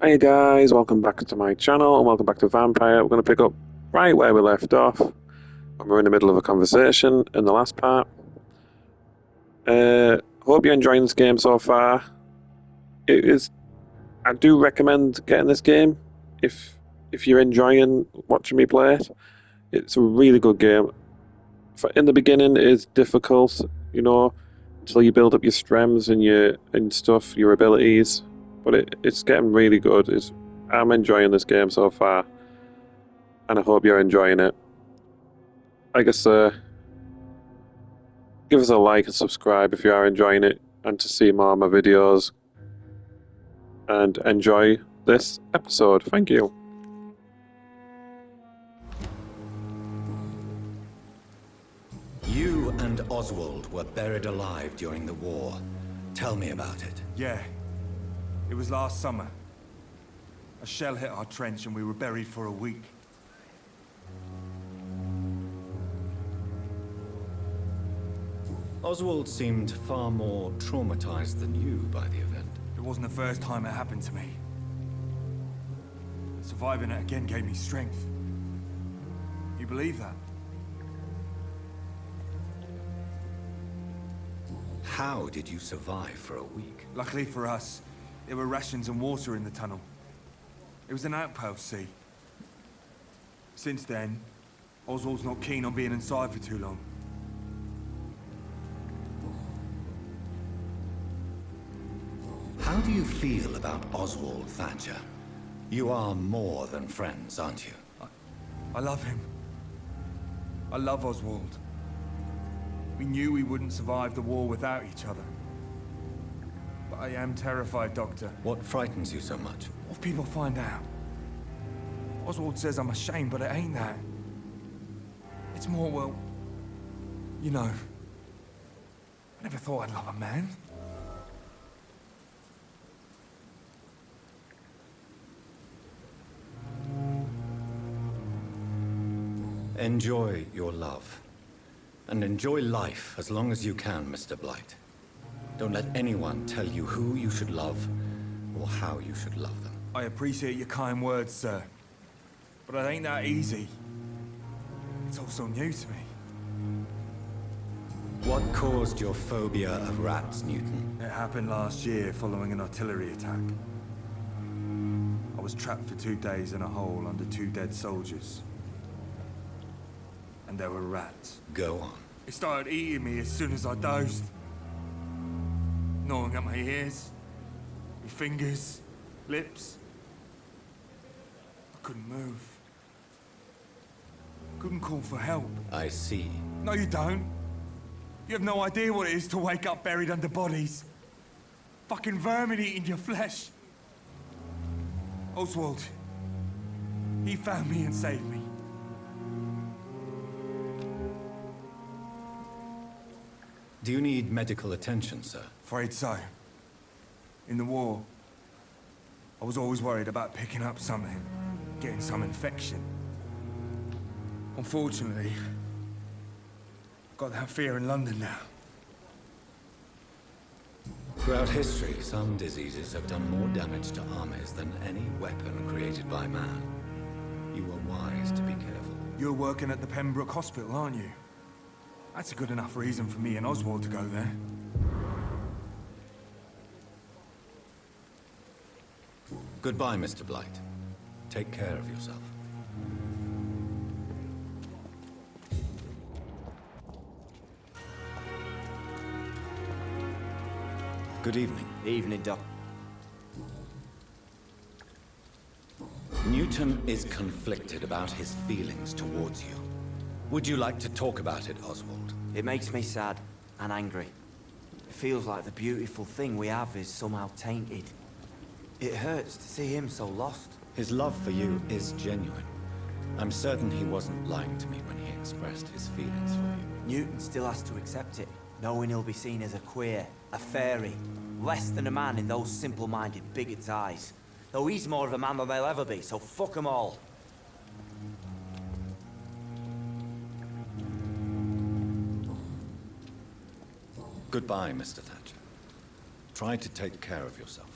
Hey guys, welcome back to my channel and welcome back to Vampire. We're going to pick up right where we left off when we're in the middle of a conversation in the last part. Hope you're enjoying this game so far. I do recommend getting this game if you're enjoying watching me play it. It's a really good game. In the beginning, it's difficult, you know, until you build up your strengths and your abilities. But it's getting really good. I'm enjoying this game so far, and I hope you're enjoying it. I guess give us a like and subscribe if you are enjoying it, and to see more of my videos. And enjoy this episode. Thank you. You and Oswald were buried alive during the war. Tell me about it. Yeah. It was last summer. A shell hit our trench and we were buried for a week. Oswald seemed far more traumatized than you by the event. It wasn't the first time it happened to me. Surviving it again gave me strength. You believe that? How did you survive for a week? Luckily for us, there were rations and water in the tunnel. It was an outpost, see? Since then, Oswald's not keen on being inside for too long. How do you feel about Oswald Thatcher? You are more than friends, aren't you? I love him. I love Oswald. We knew we wouldn't survive the war without each other. But I am terrified, Doctor. What frightens you so much? What if people find out? Oswald says I'm ashamed, but it ain't that. It's more, well, you know. I never thought I'd love a man. Enjoy your love. And enjoy life as long as you can, Mr. Blight. Don't let anyone tell you who you should love or how you should love them. I appreciate your kind words, sir. But it ain't that easy. It's all so new to me. What caused your phobia of rats, Newton? It happened last year following an artillery attack. I was trapped for 2 days in a hole under 2 dead soldiers. And there were rats. Go on. It started eating me as soon as I dozed. Gnawing at my ears, my fingers, lips. I couldn't move. Couldn't call for help. I see. No, you don't. You have no idea what it is to wake up buried under bodies. Fucking vermin eating your flesh. Oswald. He found me and saved me. Do you need medical attention, sir? Afraid so. In the war, I was always worried about picking up something, getting some infection. Unfortunately, I've got that fear in London now. Throughout history, some diseases have done more damage to armies than any weapon created by man. You are wise to be careful. You're working at the Pembroke Hospital, aren't you? That's a good enough reason for me and Oswald to go there. Goodbye, Mr. Blight. Take care of yourself. Good evening. Evening, Doc. Newton is conflicted about his feelings towards you. Would you like to talk about it, Oswald? It makes me sad and angry. It feels like the beautiful thing we have is somehow tainted. It hurts to see him so lost. His love for you is genuine. I'm certain he wasn't lying to me when he expressed his feelings for you. Newton still has to accept it, knowing he'll be seen as a queer, a fairy, less than a man in those simple-minded bigots' eyes. Though he's more of a man than they'll ever be, so fuck them all. Goodbye, Mr. Thatcher. Try to take care of yourself.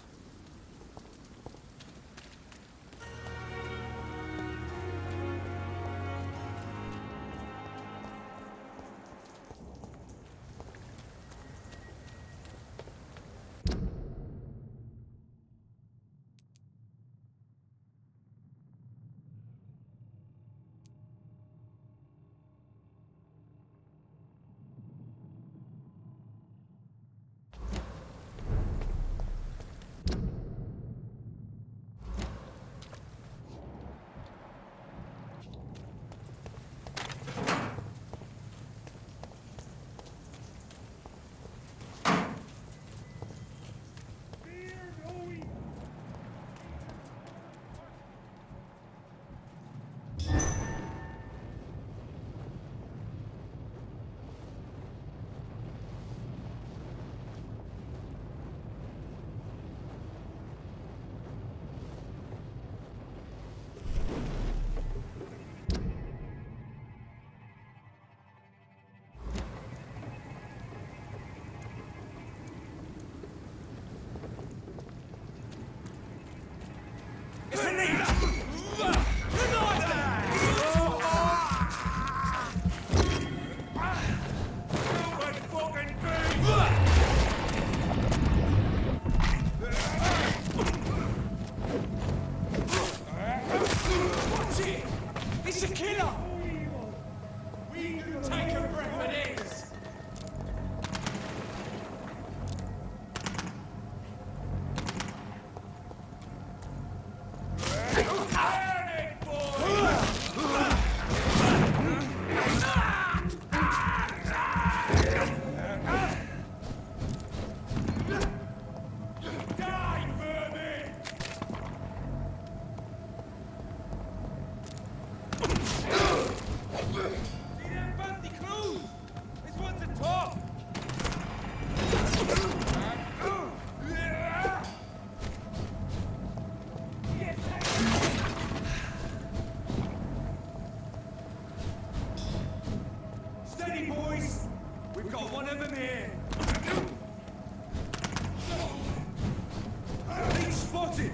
Spotted!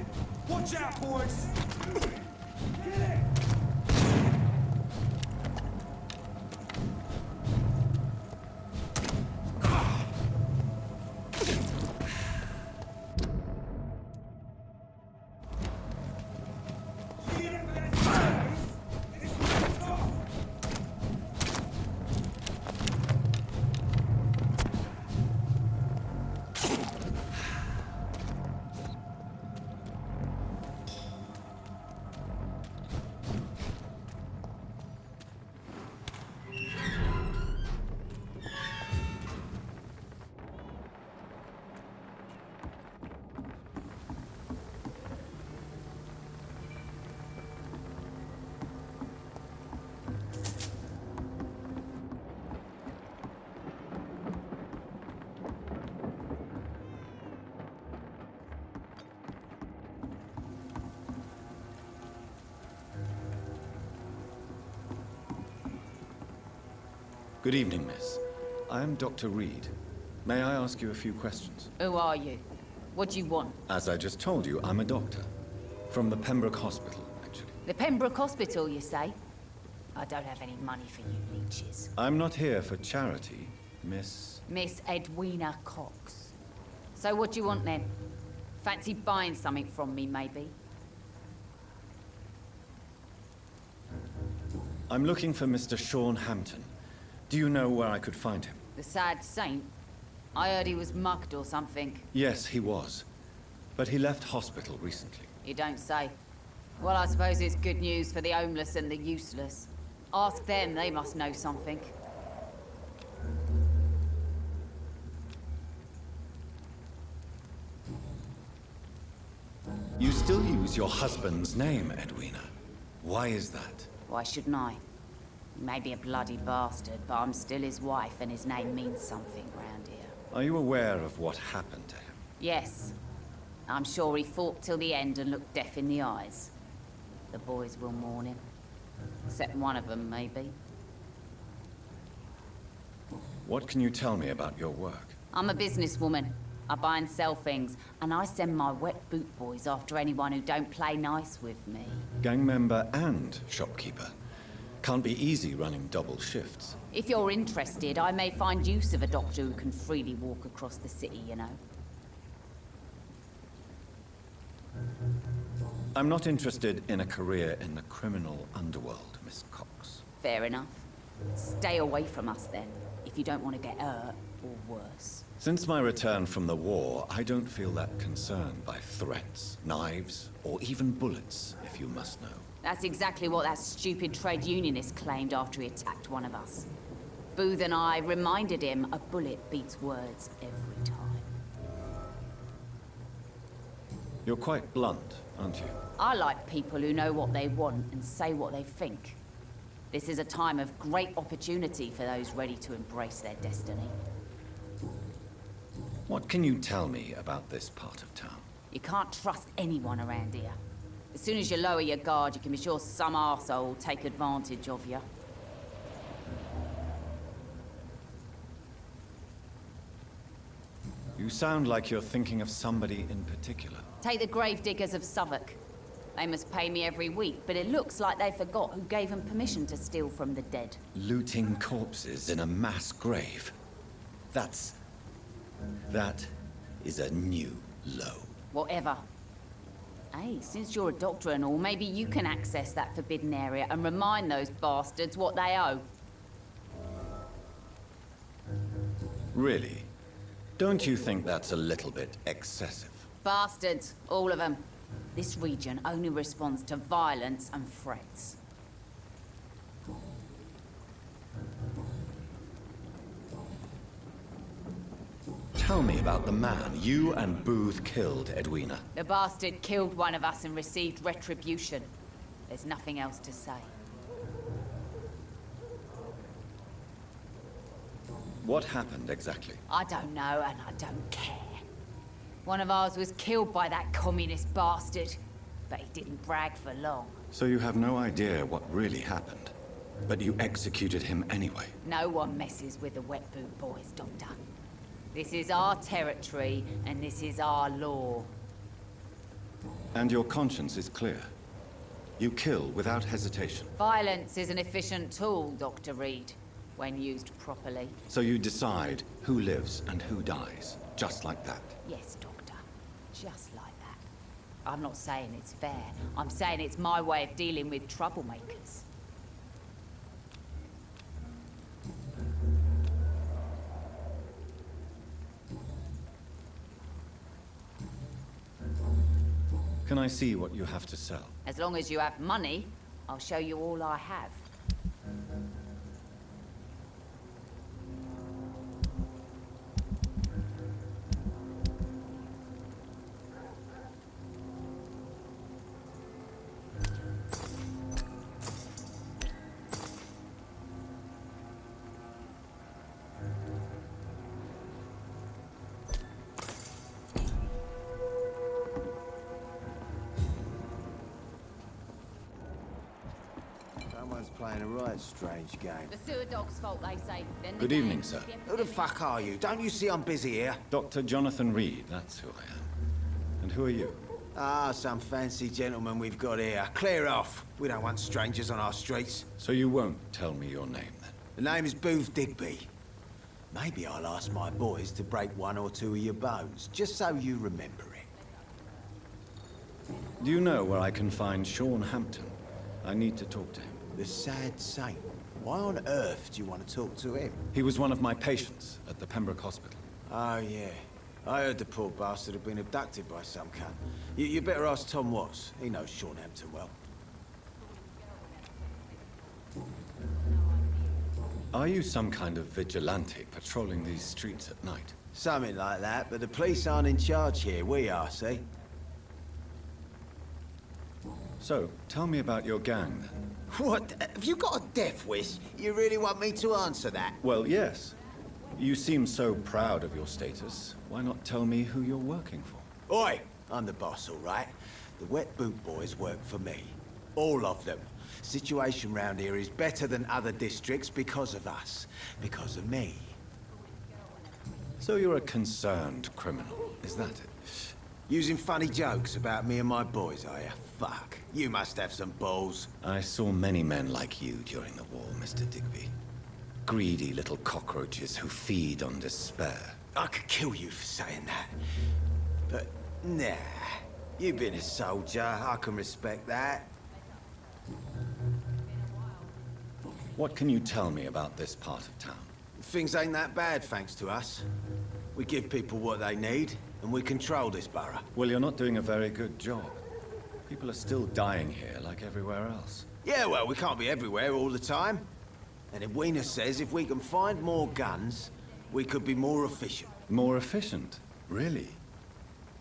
Watch out, boys! Get it! Good evening, miss. I am Dr. Reed. May I ask you a few questions? Who are you? What do you want? As I just told you, I'm a doctor. From the Pembroke Hospital, actually. The Pembroke Hospital, you say? I don't have any money for you leeches. I'm not here for charity, miss. Miss Edwina Cox. So what do you want then? Fancy buying something from me, maybe? I'm looking for Mr. Sean Hampton. Do you know where I could find him? The sad saint? I heard he was mugged or something. Yes, he was. But he left hospital recently. You don't say. Well, I suppose it's good news for the homeless and the useless. Ask them, they must know something. You still use your husband's name, Edwina. Why is that? Why shouldn't I? He may be a bloody bastard, but I'm still his wife and his name means something round here. Are you aware of what happened to him? Yes. I'm sure he fought till the end and looked death in the eyes. The boys will mourn him. Except one of them, maybe. What can you tell me about your work? I'm a businesswoman. I buy and sell things, and I send my wet boot boys after anyone who don't play nice with me. Gang member and shopkeeper. Can't be easy running double shifts. If you're interested, I may find use of a doctor who can freely walk across the city, you know. I'm not interested in a career in the criminal underworld, Miss Cox. Fair enough. Stay away from us then, if you don't want to get hurt, or worse. Since my return from the war, I don't feel that concerned by threats, knives, or even bullets, if you must know. That's exactly what that stupid trade unionist claimed after he attacked one of us. Booth and I reminded him a bullet beats words every time. You're quite blunt, aren't you? I like people who know what they want and say what they think. This is a time of great opportunity for those ready to embrace their destiny. What can you tell me about this part of town? You can't trust anyone around here. As soon as you lower your guard, you can be sure some arsehole will take advantage of you. You sound like you're thinking of somebody in particular. Take the gravediggers of Southwark. They must pay me every week, but it looks like they forgot who gave them permission to steal from the dead. Looting corpses in a mass grave. That is a new low. Whatever. Hey, since you're a doctor and all, maybe you can access that forbidden area and remind those bastards what they owe. Really? Don't you think that's a little bit excessive? Bastards, all of them. This region only responds to violence and threats. Tell me about the man you and Booth killed, Edwina. The bastard killed one of us and received retribution. There's nothing else to say. What happened exactly? I don't know and I don't care. One of ours was killed by that communist bastard, but he didn't brag for long. So you have no idea what really happened, but you executed him anyway. No one messes with the wet boot boys, Doctor. This is our territory, and this is our law. And your conscience is clear. You kill without hesitation. Violence is an efficient tool, Dr. Reed, when used properly. So you decide who lives and who dies, just like that. Yes, Doctor. Just like that. I'm not saying it's fair. I'm saying it's my way of dealing with troublemakers. Can I see what you have to sell? As long as you have money, I'll show you all I have. Someone's playing a right strange game. The sewer dog's fault, they say. Then the Good game evening, is sir. the Who the fuck are you? Don't you see I'm busy here? Dr. Jonathan Reed, that's who I am. And who are you? Ah, some fancy gentleman we've got here. Clear off. We don't want strangers on our streets. So you won't tell me your name, then? The name is Booth Digby. Maybe I'll ask my boys to break one or two of your bones, just so you remember it. Do you know where I can find Sean Hampton? I need to talk to him. The sad saint. Why on earth do you want to talk to him? He was one of my patients at the Pembroke Hospital. Oh, yeah. I heard the poor bastard had been abducted by some cunt. You better ask Tom Watts. He knows Sean Hampton well. Are you some kind of vigilante patrolling these streets at night? Something like that, but the police aren't in charge here. We are, see? So, tell me about your gang, then. What? Have you got a death wish? You really want me to answer that? Well, yes. You seem so proud of your status. Why not tell me who you're working for? Oi! I'm the boss, all right? The Wet Boot Boys work for me. All of them. Situation round here is better than other districts because of us. Because of me. So you're a concerned criminal, is that it? Using funny jokes about me and my boys, are you? Fuck. You must have some balls. I saw many men like you during the war, Mr. Digby. Greedy little cockroaches who feed on despair. I could kill you for saying that. But, nah. You've been a soldier. I can respect that. What can you tell me about this part of town? Things ain't that bad, thanks to us. We give people what they need, and we control this borough. Well, you're not doing a very good job. People are still dying here like everywhere else. Yeah, well, we can't be everywhere all the time. And Edwina says if we can find more guns, we could be more efficient. More efficient? Really?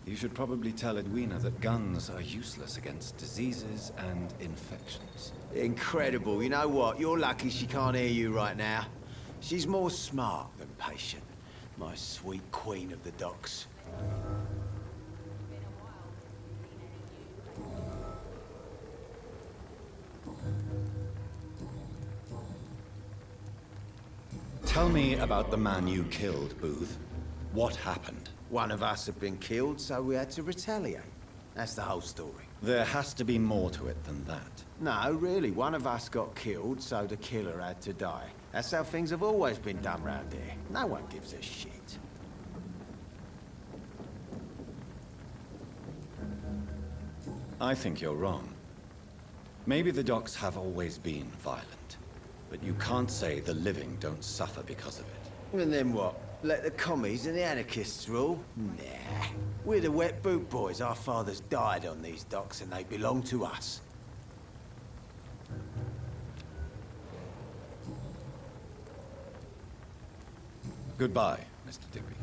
You should probably tell Edwina that guns are useless against diseases and infections. Incredible. You know what? You're lucky she can't hear you right now. She's more smart than patient. My sweet queen of the docks. Tell me about the man you killed, Booth. What happened? One of us had been killed, so we had to retaliate. That's the whole story. There has to be more to it than that. No, really, one of us got killed, so the killer had to die. That's how things have always been done round here. No one gives a shit. I think you're wrong. Maybe the docks have always been violent, but you can't say the living don't suffer because of it. And then what? Let the commies and the anarchists rule? Nah. We're the Wet Boot Boys. Our fathers died on these docks and they belong to us. Goodbye, Mr. Digby.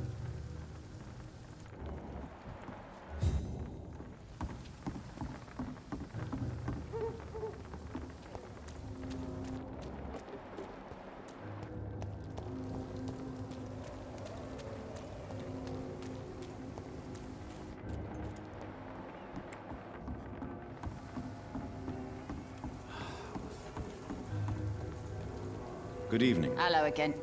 Good evening. Hello again.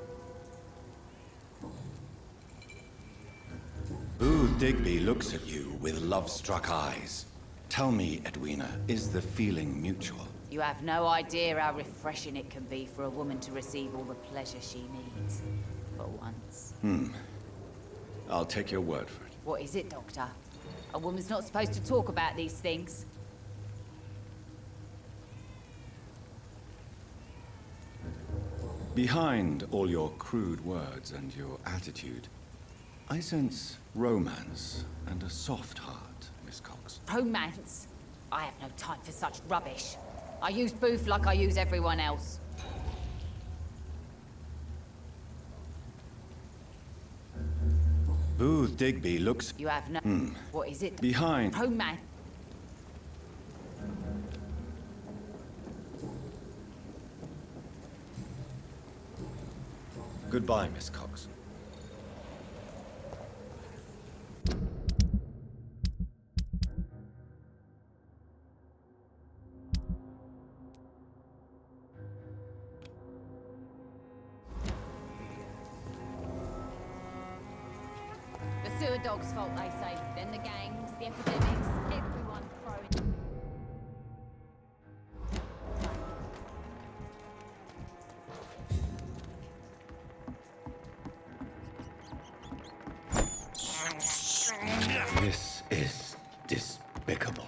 Booth Digby looks at you with love-struck eyes. Tell me, Edwina, is the feeling mutual? You have no idea how refreshing it can be for a woman to receive all the pleasure she needs. For once. I'll take your word for it. What is it, Doctor? A woman's not supposed to talk about these things. Behind all your crude words and your attitude, I sense romance and a soft heart, Miss Cox. Romance? I have no time for such rubbish. I use Booth like I use everyone else. Booth Digby looks You have no... What is it? behind. Romance? Goodbye, Miss Cox. The sewer dog's fault, they say. Then the gangs, the epidemics, everyone throwing... This is despicable.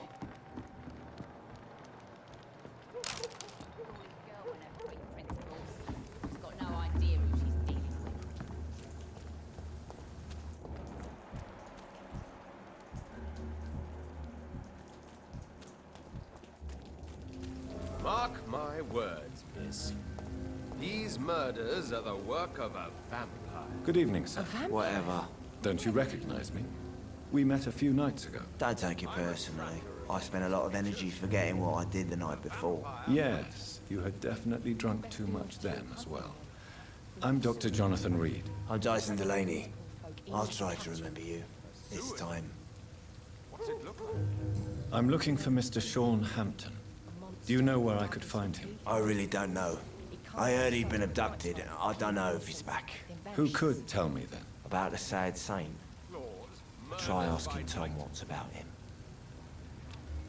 Girl and her fake principles. She's got no idea who she's dealing with. Mark my words, miss. These murders are the work of a vampire. Good evening, sir. Whatever. Don't you recognize me? We met a few nights ago. Don't take it personally. I spent a lot of energy forgetting what I did the night before. Yes, you had definitely drunk too much then as well. I'm Dr. Jonathan Reed. I'm Dyson Delaney. I'll try to remember you. This time. I'm looking for Mr. Sean Hampton. Do you know where I could find him? I really don't know. I heard he'd been abducted. I don't know if he's back. Who could tell me then? About a sad saint. Try asking Tom what's about him.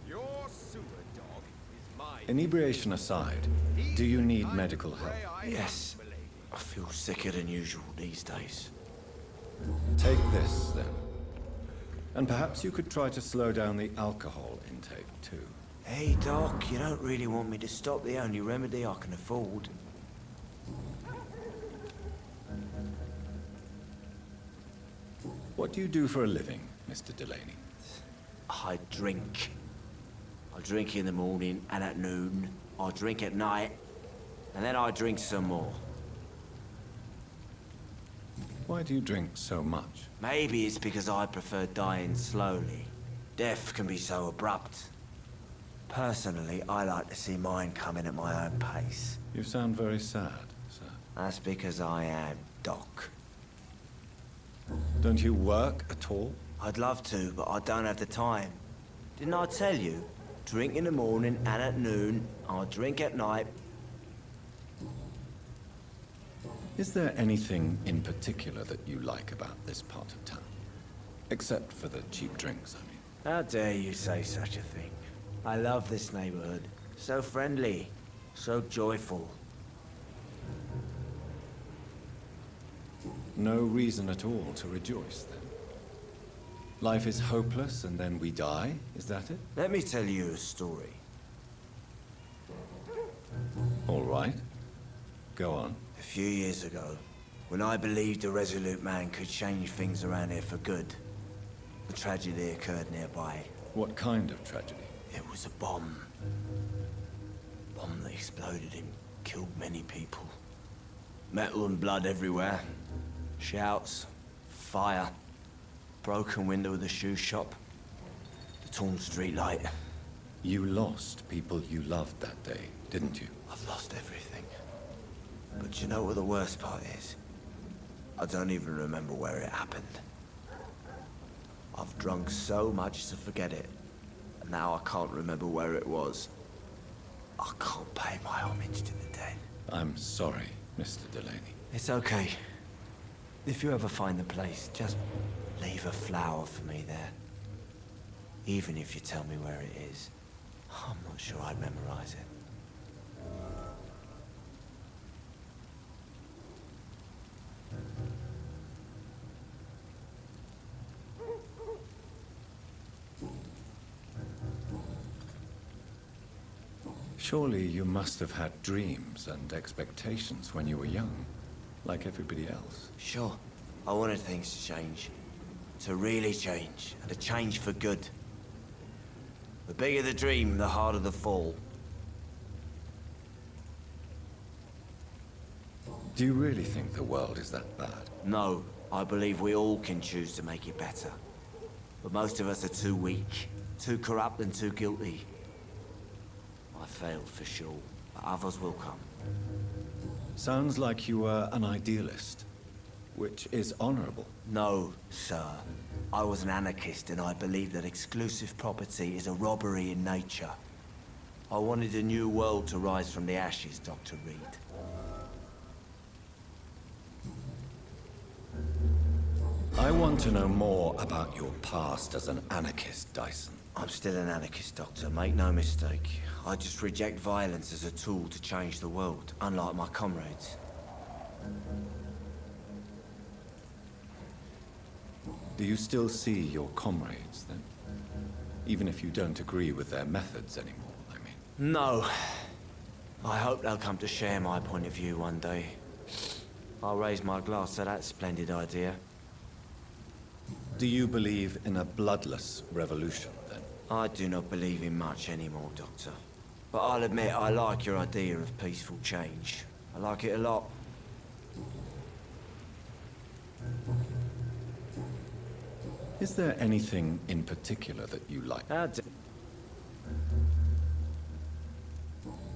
Your sewer dog is mine. Inebriation aside, do you need medical help? Yes. I feel sicker than usual these days. Take this, then. And perhaps you could try to slow down the alcohol intake, too. Hey, Doc, you don't really want me to stop the only remedy I can afford. What do you do for a living, Mr. Delaney? I drink. I drink in the morning and at noon. I drink at night. And then I drink some more. Why do you drink so much? Maybe it's because I prefer dying slowly. Death can be so abrupt. Personally, I like to see mine coming at my own pace. You sound very sad, sir. That's because I am Doc. Don't you work at all? I'd love to, but I don't have the time. Didn't I tell you? Drink in the morning and at noon. I drink at night. Is there anything in particular that you like about this part of town? Except for the cheap drinks, I mean. How dare you say such a thing? I love this neighborhood. So friendly. So joyful. No reason at all to rejoice, then. Life is hopeless and then we die, is that it? Let me tell you a story. All right. Go on. A few years ago, when I believed a resolute man could change things around here for good, a tragedy occurred nearby. What kind of tragedy? It was a bomb. Bomb that exploded and killed many people. Metal and blood everywhere. Shouts, fire, broken window of the shoe shop, the torn street light. You lost people you loved that day, didn't you? I've lost everything. But you know what the worst part is? I don't even remember where it happened. I've drunk so much to forget it. And now I can't remember where it was. I can't pay my homage to the dead. I'm sorry, Mr. Delaney. It's okay. If you ever find the place, just leave a flower for me there. Even if you tell me where it is, I'm not sure I'd memorize it. Surely you must have had dreams and expectations when you were young, like everybody else. Sure, I wanted things to change. To really change, and to change for good. The bigger the dream, the harder the fall. Do you really think the world is that bad? No, I believe we all can choose to make it better. But most of us are too weak, too corrupt and too guilty. I failed for sure, but others will come. Sounds like you were an idealist, which is honorable. No, sir. I was an anarchist and I believed that exclusive property is a robbery in nature. I wanted a new world to rise from the ashes, Dr. Reed. I want to know more about your past as an anarchist, Dyson. I'm still an anarchist, Doctor, make no mistake. I just reject violence as a tool to change the world, unlike my comrades. Do you still see your comrades, then? Even if you don't agree with their methods anymore, I mean. No. I hope they'll come to share my point of view one day. I'll raise my glass to that splendid idea. Do you believe in a bloodless revolution, then? I do not believe in much anymore, Doctor. But I'll admit I like your idea of peaceful change. I like it a lot. Is there anything in particular that you like?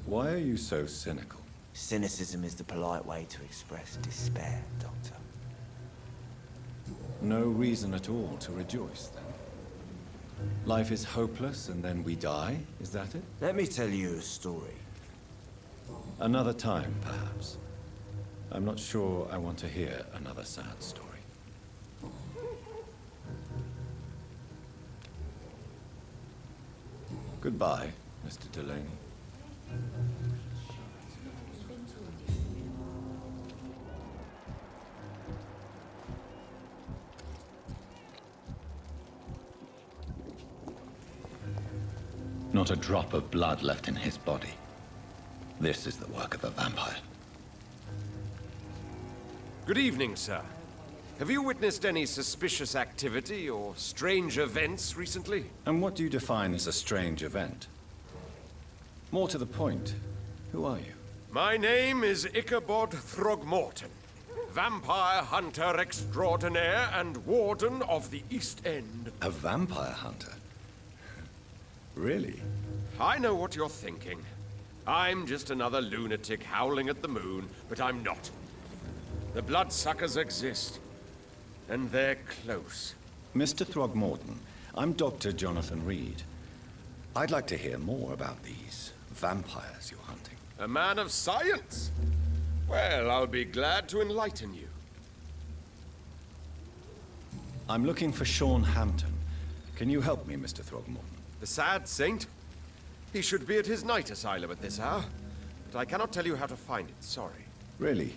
Why are you so cynical? Cynicism is the polite way to express despair, Doctor. No reason at all to rejoice, then? Life is hopeless and then we die, is that it? Let me tell you a story. Another time, perhaps. I'm not sure I want to hear another sad story. Goodbye, Mr. Delaney. Not a drop of blood left in his body. This is the work of a vampire. Good evening, sir. Have you witnessed any suspicious activity or strange events recently? And what do you define as a strange event? More to the point, who are you? My name is Ichabod Throgmorton, vampire hunter extraordinaire and warden of the East End. A vampire hunter? Really? I know what you're thinking. I'm just another lunatic howling at the moon, but I'm not. The bloodsuckers exist, and they're close. Mr. Throgmorton, I'm Dr. Jonathan Reed. I'd like to hear more about these vampires you're hunting. A man of science? Well, I'll be glad to enlighten you. I'm looking for Sean Hampton. Can you help me, Mr. Throgmorton? The sad saint? He should be at his night asylum at this hour, but I cannot tell you how to find it, sorry. Really?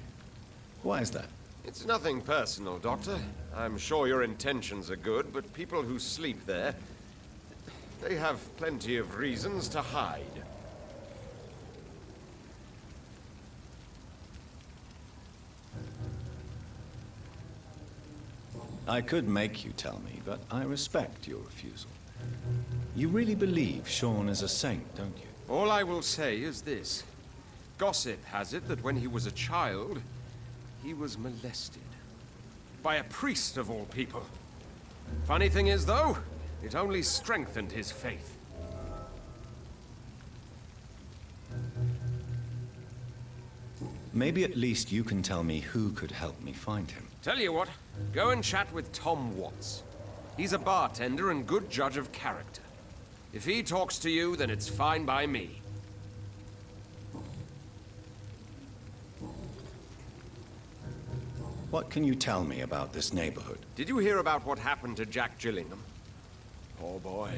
Why is that? It's nothing personal, Doctor. I'm sure your intentions are good, but people who sleep there, they have plenty of reasons to hide. I could make you tell me, but I respect your refusal. You really believe Sean is a saint, don't you? All I will say is this. Gossip has it that when he was a child, he was molested. By a priest of all people. Funny thing is, though, it only strengthened his faith. Maybe at least you can tell me who could help me find him. Tell you what, go and chat with Tom Watts. He's a bartender and good judge of character. If he talks to you, then it's fine by me. What can you tell me about this neighborhood? Did you hear about what happened to Jack Gillingham? Poor boy.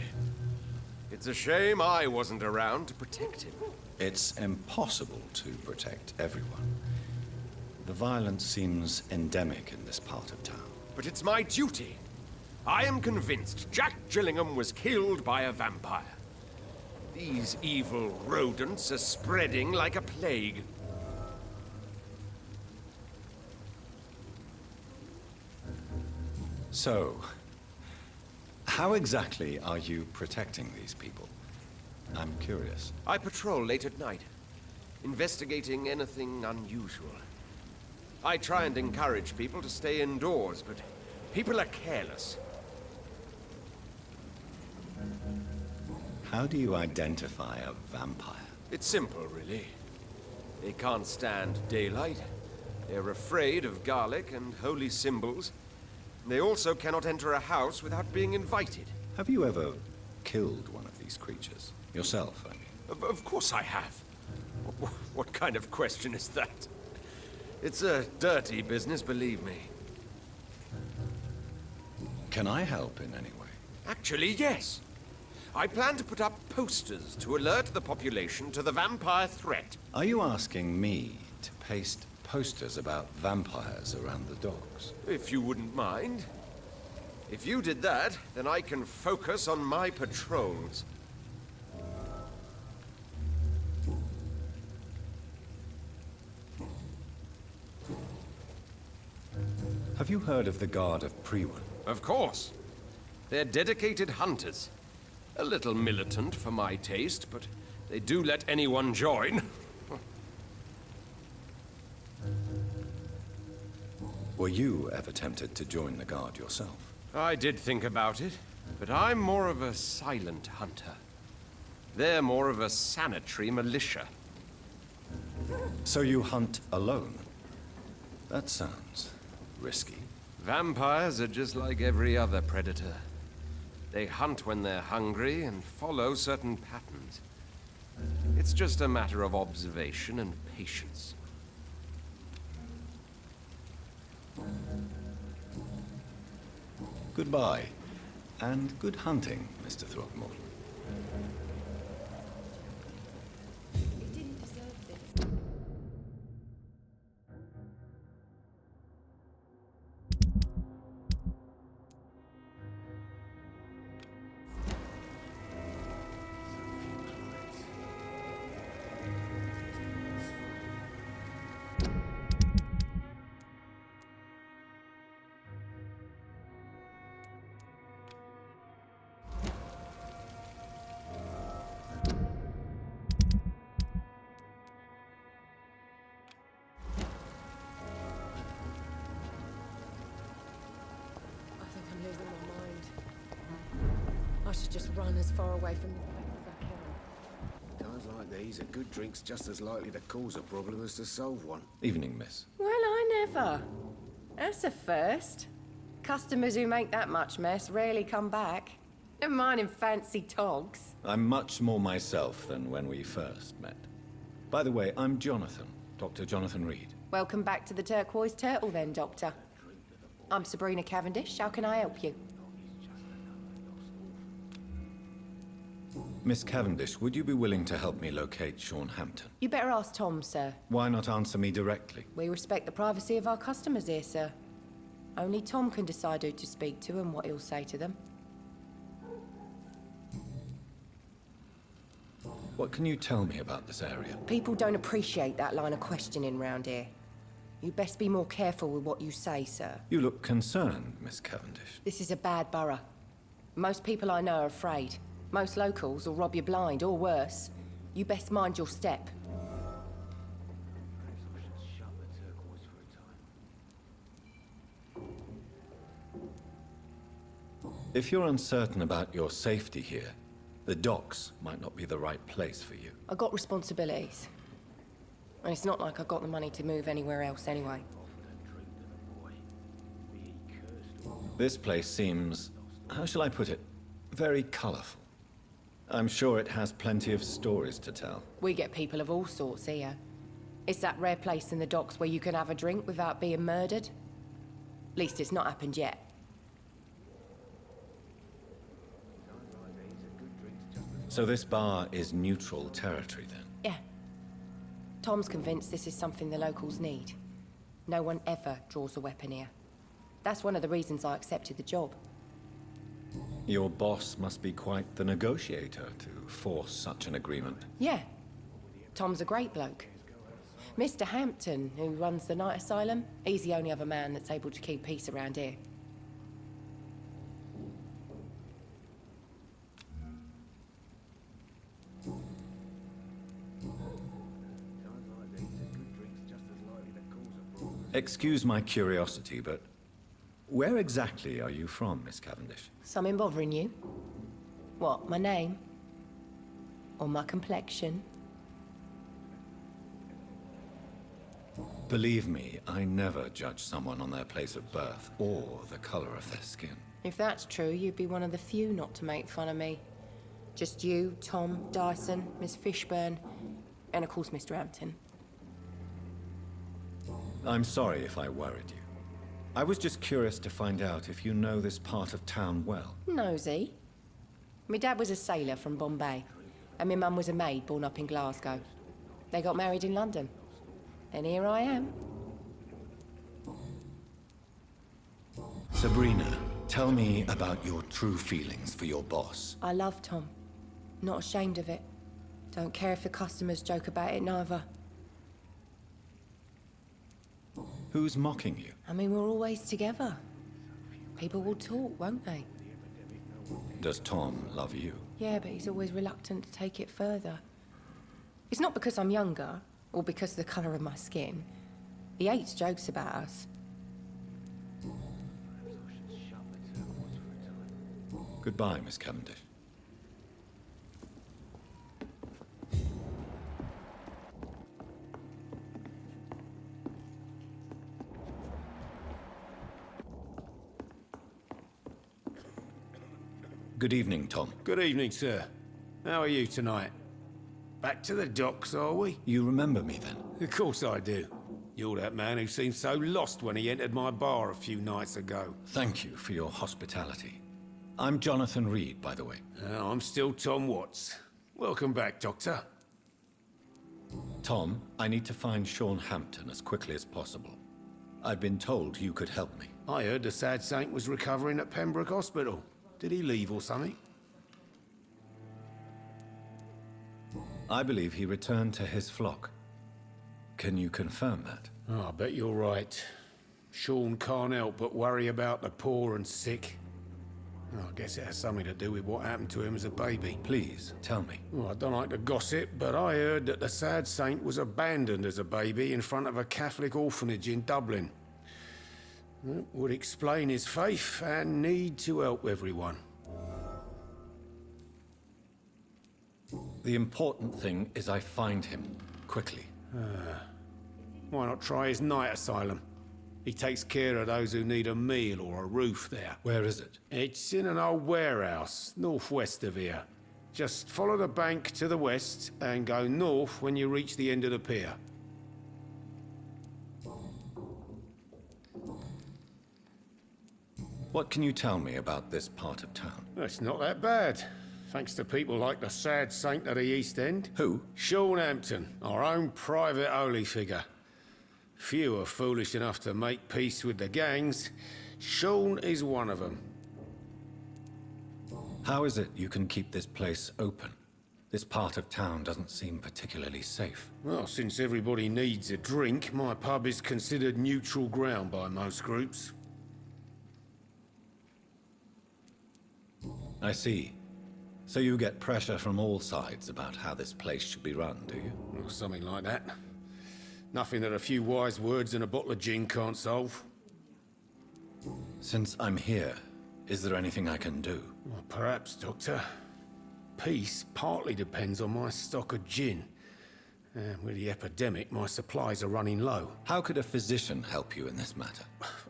It's a shame I wasn't around to protect him. It's impossible to protect everyone. The violence seems endemic in this part of town. But it's my duty. I am convinced Jack Gillingham was killed by a vampire. These evil rodents are spreading like a plague. So, how exactly are you protecting these people? I'm curious. I patrol late at night, investigating anything unusual. I try and encourage people to stay indoors, but people are careless. How do you identify a vampire? It's simple, really. They can't stand daylight. They're afraid of garlic and holy symbols. They also cannot enter a house without being invited. Have you ever killed one of these creatures? Yourself, I mean. Of course I have. What kind of question is that? It's a dirty business, believe me. Can I help in any way? Actually, yes. I plan to put up posters to alert the population to the vampire threat. Are you asking me to paste posters about vampires around the docks? If you wouldn't mind. If you did that, then I can focus on my patrols. Have you heard of the Guard of Priwen? Of course. They're dedicated hunters. A little militant for my taste, but they do let anyone join. Were you ever tempted to join the Guard yourself? I did think about it, but I'm more of a silent hunter. They're more of a sanitary militia. So you hunt alone? That sounds risky. Vampires are just like every other predator. They hunt when they're hungry and follow certain patterns. It's just a matter of observation and patience. Goodbye, and good hunting, Mr. Throckmorton. Losing my mind. I should just run as far away from the place as I can. Times like these, a good drink's just as likely to cause a problem as to solve one. Evening, miss. Well, I never. That's a first. Customers who make that much mess rarely come back. Never mind in fancy togs. I'm much more myself than when we first met. By the way, I'm Jonathan, Dr. Jonathan Reed. Welcome back to the Turquoise Turtle then, Doctor. I'm Sabrina Cavendish. How can I help you? Miss Cavendish, would you be willing to help me locate Sean Hampton? You better ask Tom, sir. Why not answer me directly? We respect the privacy of our customers here, sir. Only Tom can decide who to speak to and what he'll say to them. What can you tell me about this area? People don't appreciate that line of questioning round here. You best be more careful with what you say, sir. You look concerned, Miss Cavendish. This is a bad borough. Most people I know are afraid. Most locals will rob you blind, or worse. You best mind your step. If you're uncertain about your safety here, the docks might not be the right place for you. I got responsibilities. And it's not like I got the money to move anywhere else anyway. This place seems, how shall I put it, very colorful. I'm sure it has plenty of stories to tell. We get people of all sorts here. It's that rare place in the docks where you can have a drink without being murdered. At least it's not happened yet. So this bar is neutral territory then? Yeah. Tom's convinced this is something the locals need. No one ever draws a weapon here. That's one of the reasons I accepted the job. Your boss must be quite the negotiator to force such an agreement. Yeah. Tom's a great bloke. Mr. Hampton, who runs the night asylum, he's the only other man that's able to keep peace around here. Excuse my curiosity, but where exactly are you from, Miss Cavendish? Something bothering you? What, my name? Or my complexion? Believe me, I never judge someone on their place of birth or the color of their skin. If that's true, you'd be one of the few not to make fun of me. Just you, Tom, Dyson, Miss Fishburne, and of course Mr. Hampton. I'm sorry if I worried you. I was just curious to find out if you know this part of town well. Nosy. My dad was a sailor from Bombay, and my mum was a maid born up in Glasgow. They got married in London. And here I am. Sabrina, tell me about your true feelings for your boss. I love Tom. Not ashamed of it. Don't care if the customers joke about it, neither. Who's mocking you? I mean, we're always together. People will talk, won't they? Does Tom love you? Yeah, but he's always reluctant to take it further. It's not because I'm younger, or because of the colour of my skin. He hates jokes about us. Goodbye, Miss Cavendish. Good evening, Tom. Good evening, sir. How are you tonight? Back to the docks, are we? You remember me then? Of course I do. You're that man who seemed so lost when he entered my bar a few nights ago. Thank you for your hospitality. I'm Jonathan Reed, by the way. I'm still Tom Watts. Welcome back, Doctor. Tom, I need to find Sean Hampton as quickly as possible. I've been told you could help me. I heard the sad saint was recovering at Pembroke Hospital. Did he leave or something? I believe he returned to his flock. Can you confirm that? Oh, I bet you're right. Sean can't help but worry about the poor and sick. Oh, I guess it has something to do with what happened to him as a baby. Please, tell me. Well, I don't like to gossip, but I heard that the sad saint was abandoned as a baby in front of a Catholic orphanage in Dublin. That would explain his faith and need to help everyone. The important thing is I find him, quickly. Why not try his night asylum? He takes care of those who need a meal or a roof there. Where is it? It's in an old warehouse, northwest of here. Just follow the bank to the west and go north when you reach the end of the pier. What can you tell me about this part of town? It's not that bad, thanks to people like the sad saint of the East End. Who? Sean Hampton, our own private holy figure. Few are foolish enough to make peace with the gangs. Sean is one of them. How is it you can keep this place open? This part of town doesn't seem particularly safe. Well, since everybody needs a drink, my pub is considered neutral ground by most groups. I see. So you get pressure from all sides about how this place should be run, do you? Or something like that. Nothing that a few wise words and a bottle of gin can't solve. Since I'm here, is there anything I can do? Well, perhaps, Doctor. Peace partly depends on my stock of gin. With the epidemic, my supplies are running low. How could a physician help you in this matter?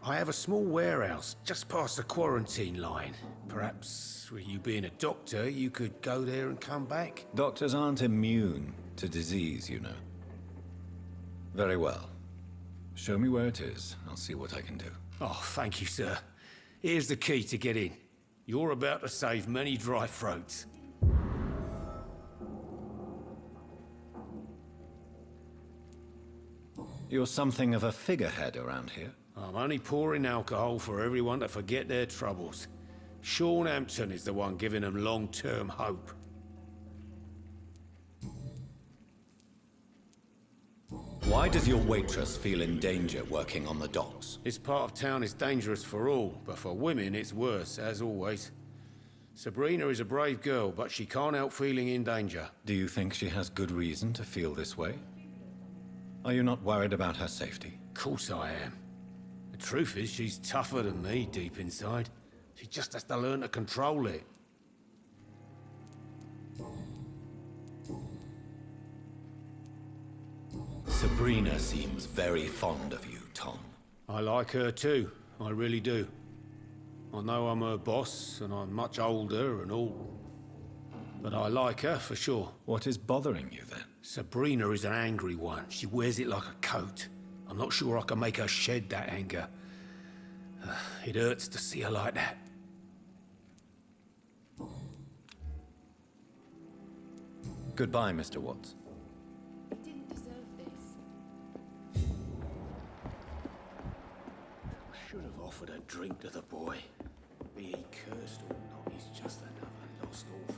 I have a small warehouse just past the quarantine line. Perhaps, with you being a doctor, you could go there and come back? Doctors aren't immune to disease, you know. Very well. Show me where it is. I'll see what I can do. Oh, thank you, sir. Here's the key to get in. You're about to save many dry throats. You're something of a figurehead around here. I'm only pouring alcohol for everyone to forget their troubles. Sean Hampton is the one giving them long-term hope. Why does your waitress feel in danger working on the docks? This part of town is dangerous for all, but for women it's worse, as always. Sabrina is a brave girl, but she can't help feeling in danger. Do you think she has good reason to feel this way? Are you not worried about her safety? Of course I am. The truth is, she's tougher than me deep inside. She just has to learn to control it. Sabrina seems very fond of you, Tom. I like her too, I really do. I know I'm her boss, and I'm much older and all. But I like her, for sure. What is bothering you, then? Sabrina is an angry one. She wears it like a coat. I'm not sure I can make her shed that anger. It hurts to see her like that. Goodbye, Mr. Watts. You didn't deserve this. Should have offered a drink to the boy. Be he cursed or not, he's just another lost orphan.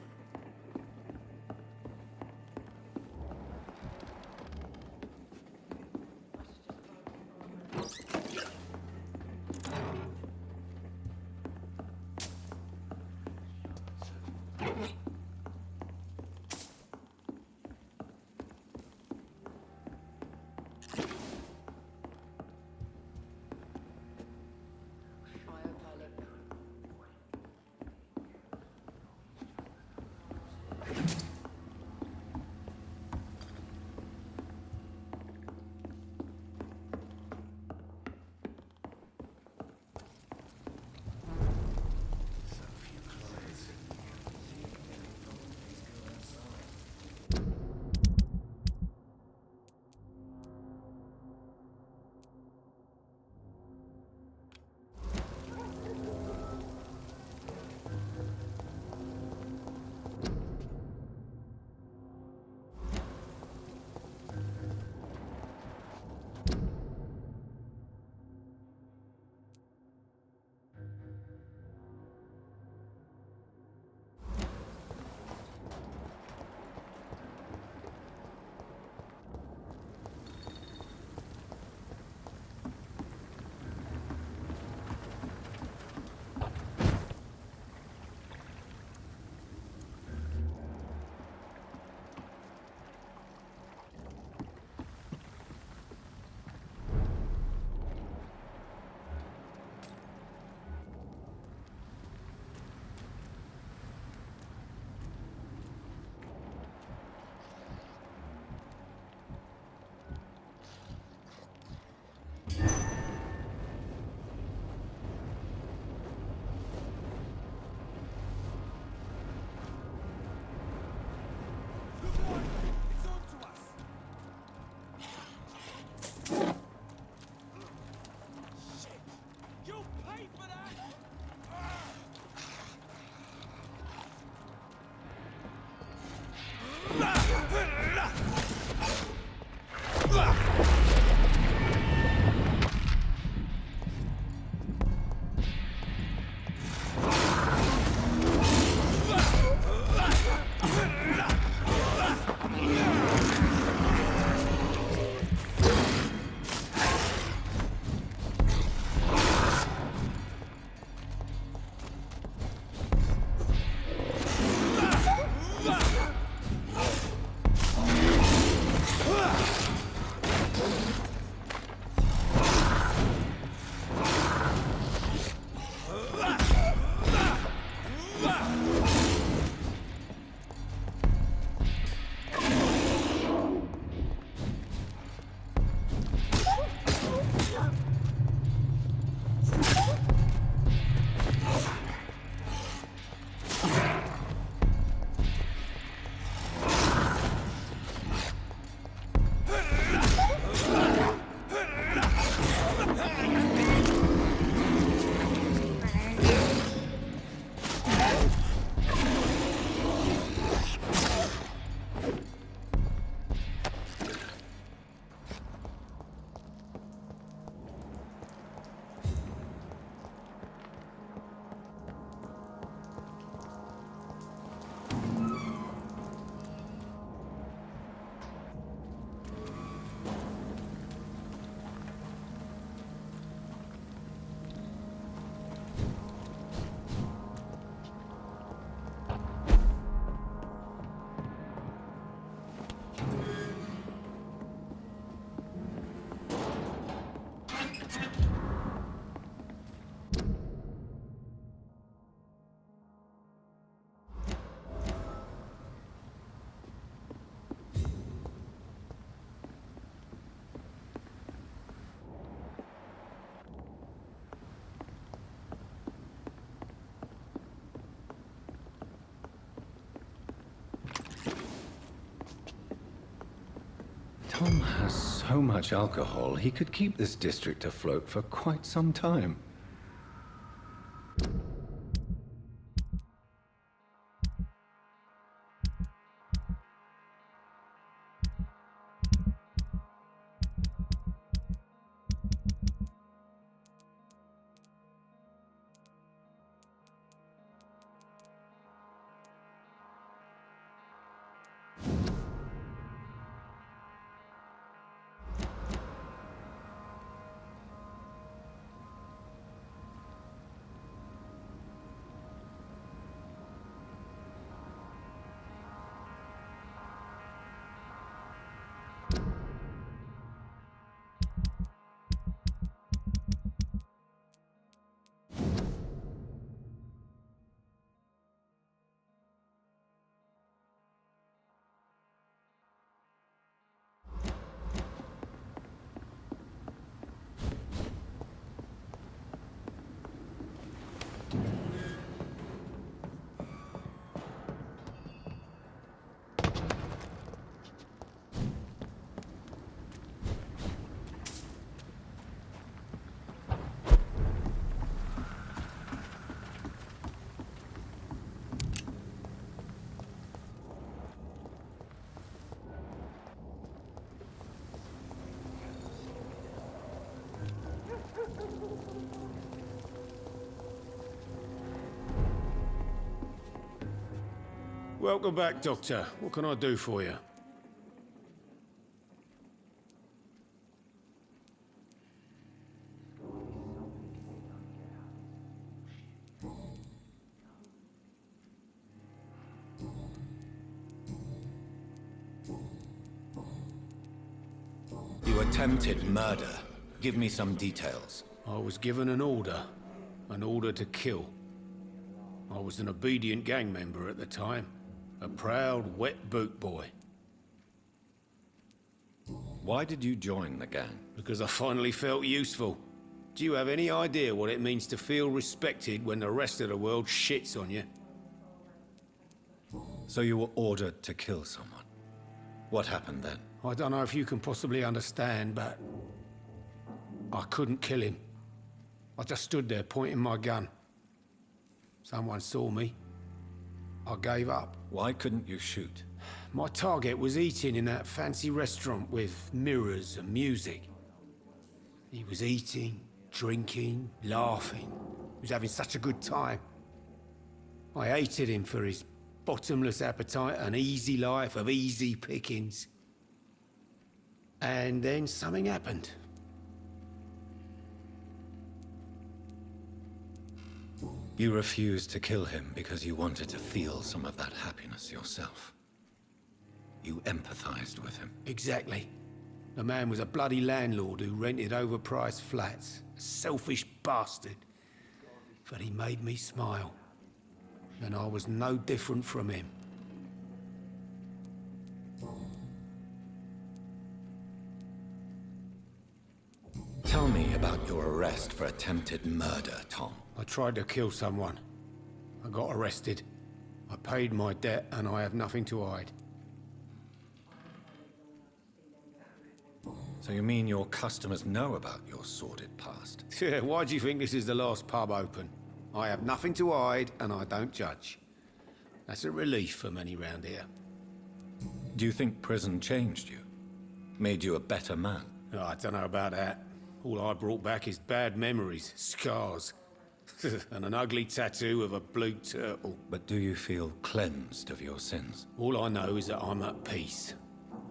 Tom has so much alcohol, he could keep this district afloat for quite some time. Welcome back, Doctor. What can I do for you? You attempted murder. Give me some details. I was given an order to kill. I was an obedient gang member at the time, a proud wet boot boy. Why did you join the gang? Because I finally felt useful. Do you have any idea what it means to feel respected when the rest of the world shits on you? So you were ordered to kill someone. What happened then? I don't know if you can possibly understand, but I couldn't kill him. I just stood there pointing my gun. Someone saw me. I gave up. Why couldn't you shoot? My target was eating in that fancy restaurant with mirrors and music. He was eating, drinking, laughing. He was having such a good time. I hated him for his bottomless appetite and easy life of easy pickings. And then something happened. You refused to kill him because you wanted to feel some of that happiness yourself. You empathized with him. Exactly. The man was a bloody landlord who rented overpriced flats. A selfish bastard. But he made me smile. And I was no different from him. Tell me about your arrest for attempted murder, Tom. I tried to kill someone. I got arrested. I paid my debt and I have nothing to hide. So you mean your customers know about your sordid past? Yeah, why do you think this is the last pub open? I have nothing to hide and I don't judge. That's a relief for many round here. Do you think prison changed you? Made you a better man? Oh, I don't know about that. All I brought back is bad memories, scars, and an ugly tattoo of a blue turtle. But do you feel cleansed of your sins? All I know is that I'm at peace.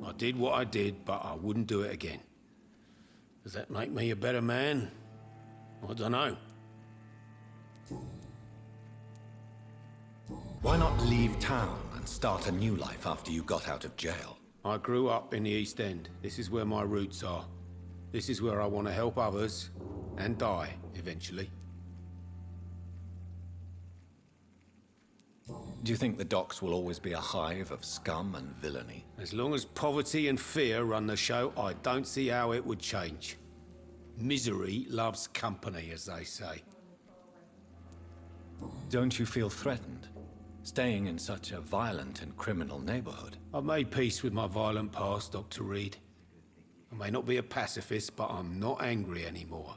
I did what I did, but I wouldn't do it again. Does that make me a better man? I don't know. Why not leave town and start a new life after you got out of jail? I grew up in the East End. This is where my roots are. This is where I want to help others and die eventually. Do you think the docks will always be a hive of scum and villainy? As long as poverty and fear run the show, I don't see how it would change. Misery loves company, as they say. Don't you feel threatened, staying in such a violent and criminal neighborhood? I've made peace with my violent past, Dr. Reed. I may not be a pacifist, but I'm not angry anymore.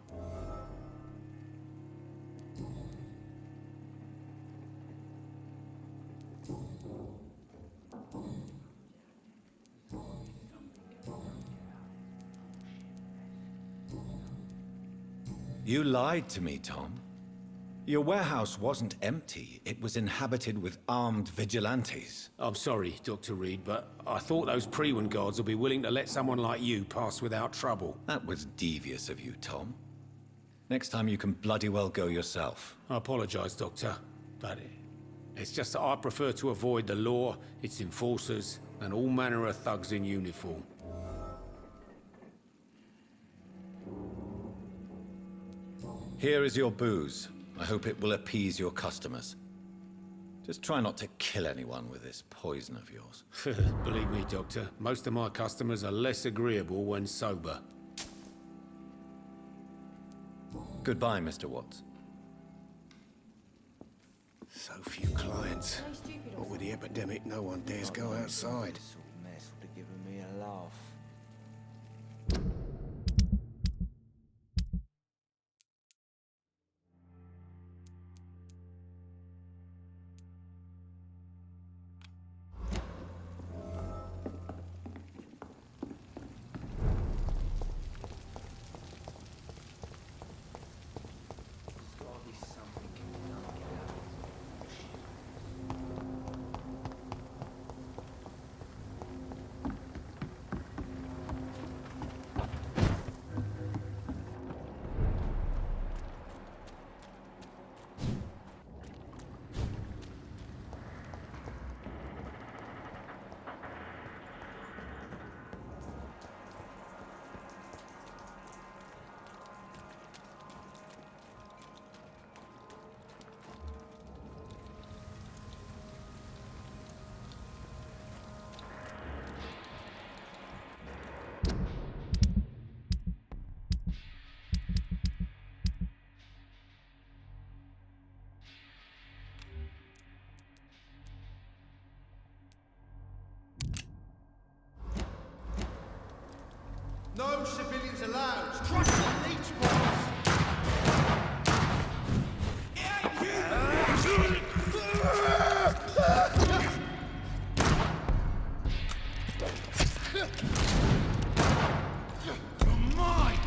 You lied to me, Tom. Your warehouse wasn't empty. It was inhabited with armed vigilantes. I'm sorry, Dr. Reed, but I thought those Prewen guards would be willing to let someone like you pass without trouble. That was devious of you, Tom. Next time you can bloody well go yourself. I apologize, Doctor, but it's just that I prefer to avoid the law, its enforcers, and all manner of thugs in uniform. Here is your booze. I hope it will appease your customers. Just try not to kill anyone with this poison of yours. Believe me, Doctor, most of my customers are less agreeable when sober. Goodbye, Mr. Watts. So few clients. What with the epidemic, no one dares go outside. This sort of mess would have given me a laugh. No civilians allowed. Crush the leech balls. You're mine.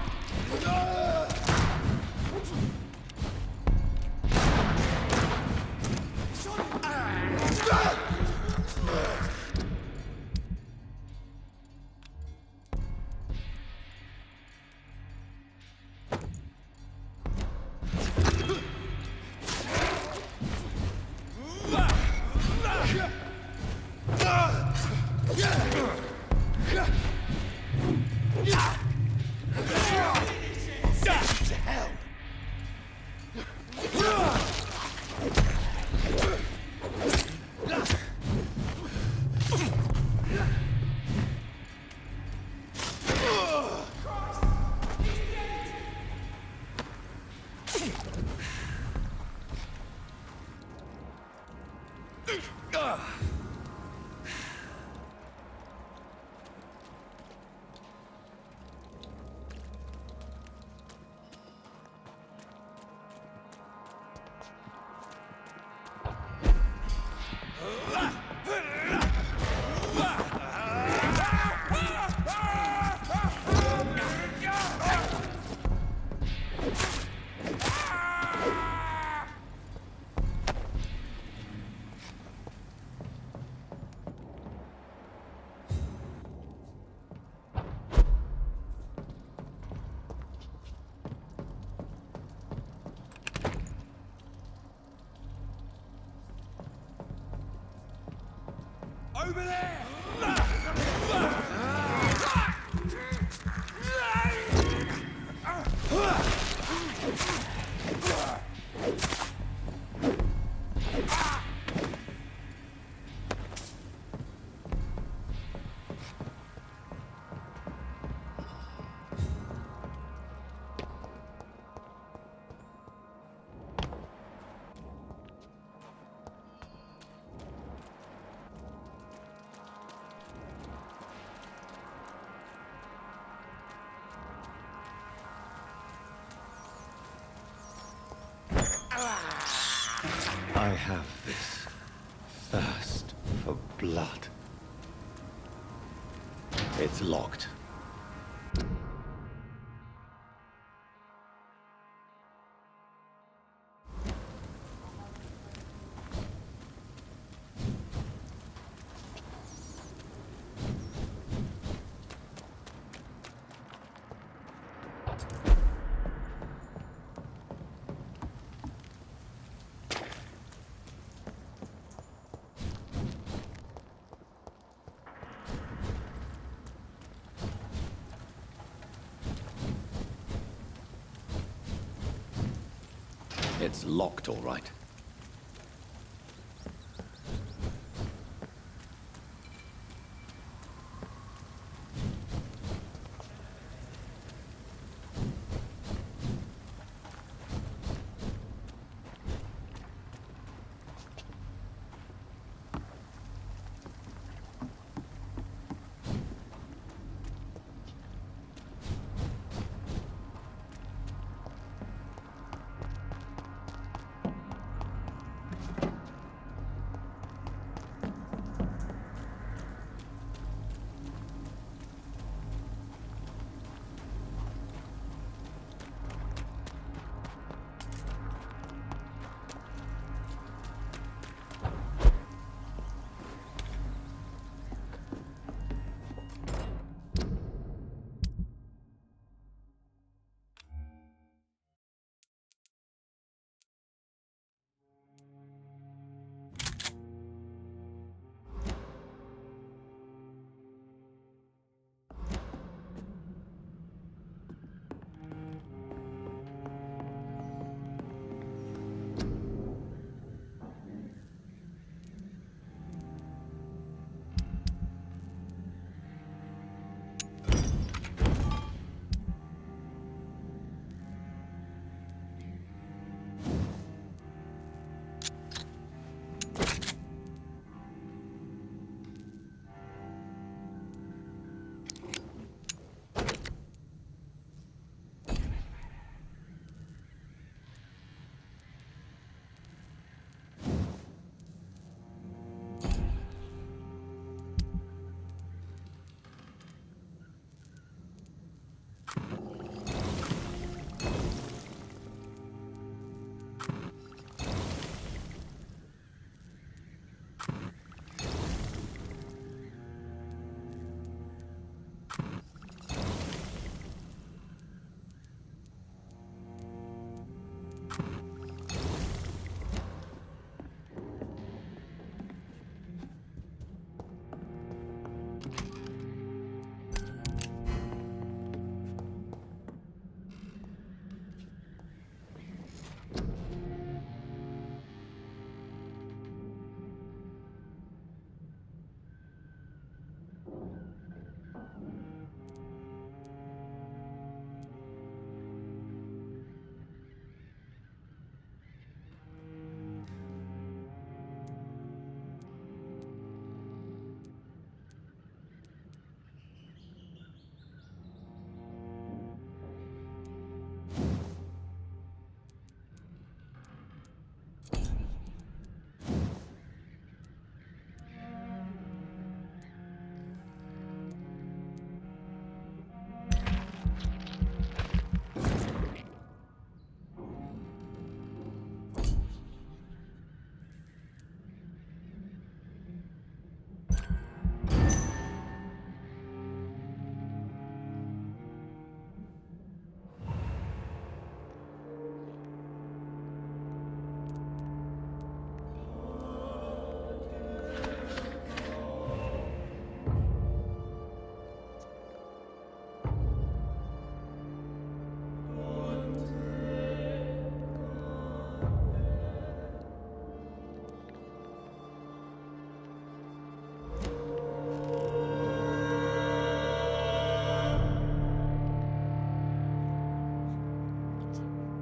Over there! have this thirst for blood. It's locked. It's locked, all right.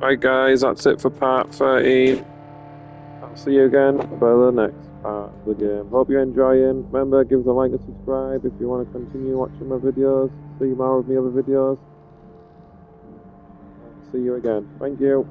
Right guys, that's it for part 13. I'll see you again for the next part of the game. Hope you're enjoying. Remember, give us a like and subscribe if you want to continue watching my videos, see more of my other videos. See you again. Thank you.